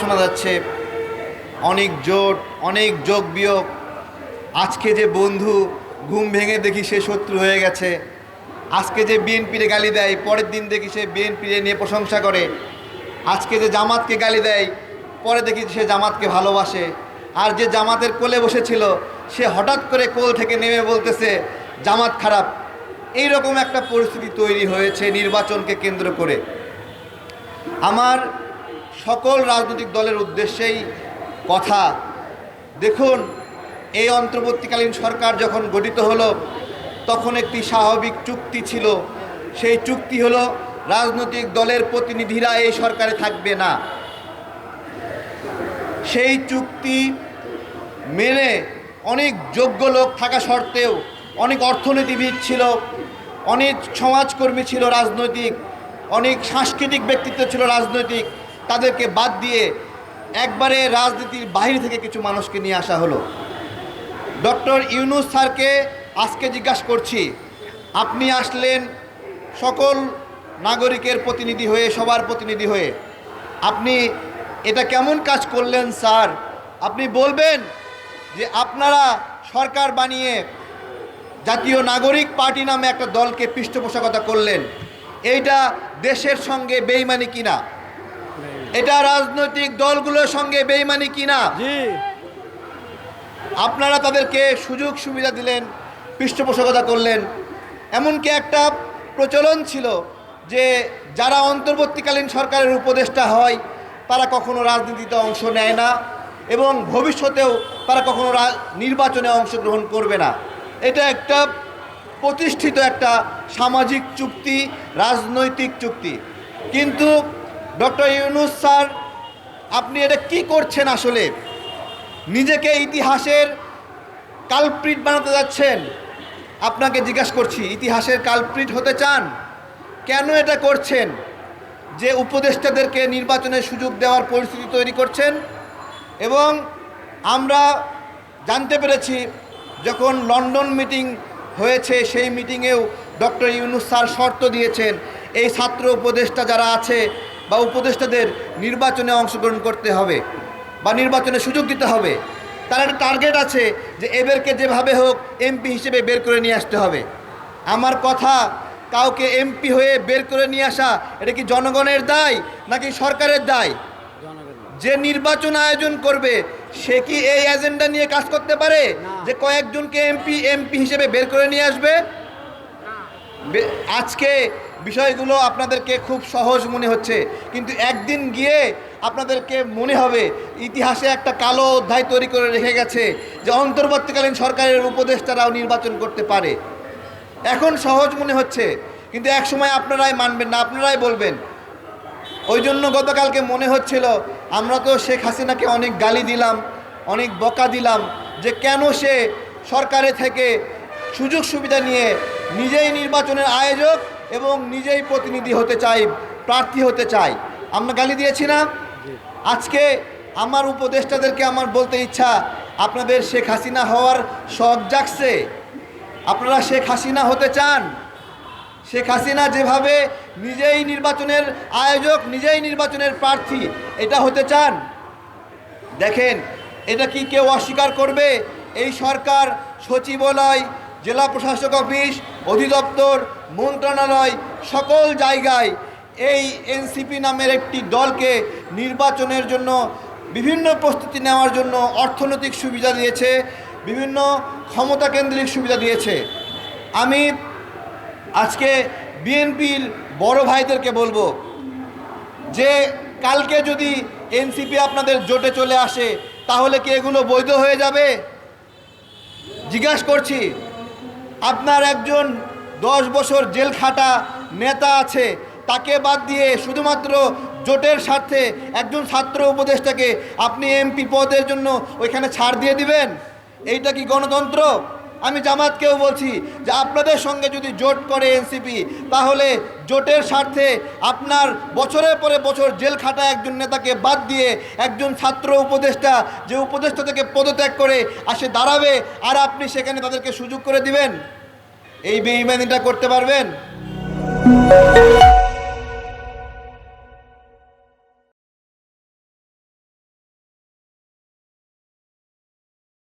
শোনা যাচ্ছে অনেক জোট, অনেক যোগ বিয়োগ। আজকে যে বন্ধু, ঘুম ভেঙে দেখি সে শত্রু হয়ে গেছে। আজকে যে বিএনপিরে গালি দেয়, পরের দিন দেখি সে বিএনপিরে নিয়ে প্রশংসা করে। আজকে যে জামাতকে গালি দেয়, পরে দেখি সে জামাতকে ভালোবাসে। আর যে জামাতের কোলে বসেছিল সে হঠাৎ করে কোল থেকে নেমে বলতেছে জামাত খারাপ। এইরকম একটা পরিস্থিতি তৈরি হয়েছে নির্বাচনকে কেন্দ্র করে। আমার সকল রাজনৈতিক দলের উদ্দেশ্যেই কথা, দেখুন, এই অন্তর্বর্তীকালীন সরকার যখন গঠিত হলো তখন একটি স্বাভাবিক চুক্তি ছিল। সেই চুক্তি হলো রাজনৈতিক দলের প্রতিনিধিরা এই সরকারে থাকবে না। সেই চুক্তি মেনে অনেক যোগ্য লোক থাকা সত্ত্বেও অনেক অর্থনীতিবিদ ছিল, অনেক সমাজকর্মী ছিল রাজনৈতিক, অনেক সাংস্কৃতিক ব্যক্তিত্ব ছিল রাজনৈতিক, তাদেরকে বাদ দিয়ে একবারে রাজনীতির বাইরে থেকে কিছু মানুষকে নিয়ে আসা হলো। ডক্টর ইউনূস স্যারকে আজকে জিজ্ঞাসা করছি, আপনি আসলেন সকল নাগরিকের প্রতিনিধি হয়ে, সবার প্রতিনিধি হয়ে, আপনি এটা কেমন কাজ করলেন স্যার? আপনি বলবেন যে আপনারা সরকার বানিয়ে জাতীয় নাগরিক পার্টি নামে একটা দলকে পৃষ্ঠপোষকতা করলেন, এইটা দেশের সঙ্গে বেইমানি কিনা? এটা রাজনৈতিক দলগুলোর সঙ্গে বেইমানি কিনা? আপনারা তাদেরকে সুযোগ সুবিধা দিলেন, পৃষ্ঠপোষকতা করলেন। এমনকি একটা প্রচলন ছিল যে যারা অন্তর্বর্তীকালীন সরকারের উপদেষ্টা হয় তারা কখনো রাজনীতিতে অংশ নেয় না এবং ভবিষ্যতেও তারা কখনো নির্বাচনে অংশগ্রহণ করবে না। এটা একটা প্রতিষ্ঠিত একটা সামাজিক চুক্তি, রাজনৈতিক চুক্তি। কিন্তু ডক্টর ইউনূস স্যার, আপনি এটা কি করছেন? আসলে নিজেকে ইতিহাসের কালপ্রিট বানাতে যাচ্ছেন। আপনাকে জিজ্ঞাসা করছি, ইতিহাসের কালপ্রিট হতে চান? কেন এটা করছেন? যে উপদেষ্টাদেরকে নির্বাচনের সুযোগ দেওয়ার পরিস্থিতি তৈরি করছেন। এবং আমরা জানতে পেরেছি যখন লন্ডন মিটিং হয়েছে সেই মিটিংয়েও ডক্টর ইউনূস স্যার শর্ত দিয়েছেন এই ছাত্র উপদেষ্টা যারা আছে বা উপদেষ্টাদের নির্বাচনে অংশগ্রহণ করতে হবে বা নির্বাচনে সুযোগ দিতে হবে। তার একটা টার্গেট আছে যে এদেরকে যেভাবে হোক এমপি হিসেবে বের করে নিয়ে আসতে হবে। আমার কথা, কাউকে এমপি হয়ে বের করে নিয়ে আসা এটা কি জনগণের দায় নাকি সরকারের দায়? যে নির্বাচন আয়োজন করবে সে কি এই এজেন্ডা নিয়ে কাজ করতে পারে যে কয়েকজনকে এমপি হিসেবে বের করে নিয়ে আসবে? আজকে বিষয়গুলো আপনাদেরকে খুব সহজ মনে হচ্ছে, কিন্তু একদিন গিয়ে আপনাদেরকে মনে হবে ইতিহাসে একটা কালো অধ্যায় তৈরি করে রেখে গেছে যে অন্তর্বর্তীকালীন সরকারের উপদেষ্টারাও নির্বাচন করতে পারে। এখন সহজ মনে হচ্ছে, কিন্তু এক সময় আপনারাই মানবেন না, আপনারাই বলবেন। ওই জন্য গতকালকে মনে হচ্ছিল আমরা তো শেখ হাসিনাকে অনেক গালি দিলাম, অনেক বকা দিলাম যে কেন সে সরকারে থেকে সুযোগ সুবিধা নিয়ে নিজেই নির্বাচনের আয়োজক এবং নিজেই প্রতিনিধি হতে চাই, প্রার্থী হতে চাই। আমরা গালি দিয়েছি না? আজকে আমার উপদেষ্টাদেরকে আমার বলতে ইচ্ছা, আপনাদের শেখ হাসিনা হওয়ার শখ জাগছে? আপনারা শেখ হাসিনা হতে চান? শেখ হাসিনা যেভাবে নিজেই নির্বাচনের আয়োজক, নিজেই নির্বাচনের প্রার্থী, এটা হতে চান? দেখেন, এটা কি কেউ অস্বীকার করবে? এই সরকার সচিবালয়, জেলা প্রশাসক অফিস, অধিদপ্তর, মন্ত্রণালয়, সকল জায়গায় এই এনসিপি নামের একটি দলকে নির্বাচনের জন্য বিভিন্ন প্রস্তুতি নেওয়ার জন্য অর্থনৈতিক সুবিধা দিয়েছে, বিভিন্ন ক্ষমতা কেন্দ্রিক সুবিধা দিয়েছে। আমি আজকে বিএনপির বড় ভাইদেরকে বলবো যে কালকে যদি এনসিপি আপনাদের জোটে চলে আসে তাহলে কি এগুলো বৈধ হয়ে যাবে? জিজ্ঞাসা করছি, আপনার একজন 10 বছর জেল খাটা নেতা আছে, তাকে বাদ দিয়ে শুধুমাত্র জোটের স্বার্থে একজন ছাত্র উপদেষ্টাকে আপনি এমপি পদের জন্য ওইখানে ছাড় দিয়ে দিবেন? এইটা কি গণতন্ত্র? আমি জামাতকেও বলছি যে আপনাদের সঙ্গে যদি জোট করে এনসিপি, তাহলে জোটের স্বার্থে আপনার বছরের পরে বছর জেল খাটা একজন নেতাকে বাদ দিয়ে একজন ছাত্র উপদেষ্টা, যে উপদেষ্টা থেকে পদত্যাগ করে আসে দাঁড়াবে, আর আপনি সেখানে তাদেরকে সুযোগ করে দিবেন? এই বেঈমানিটা করতে পারবেন?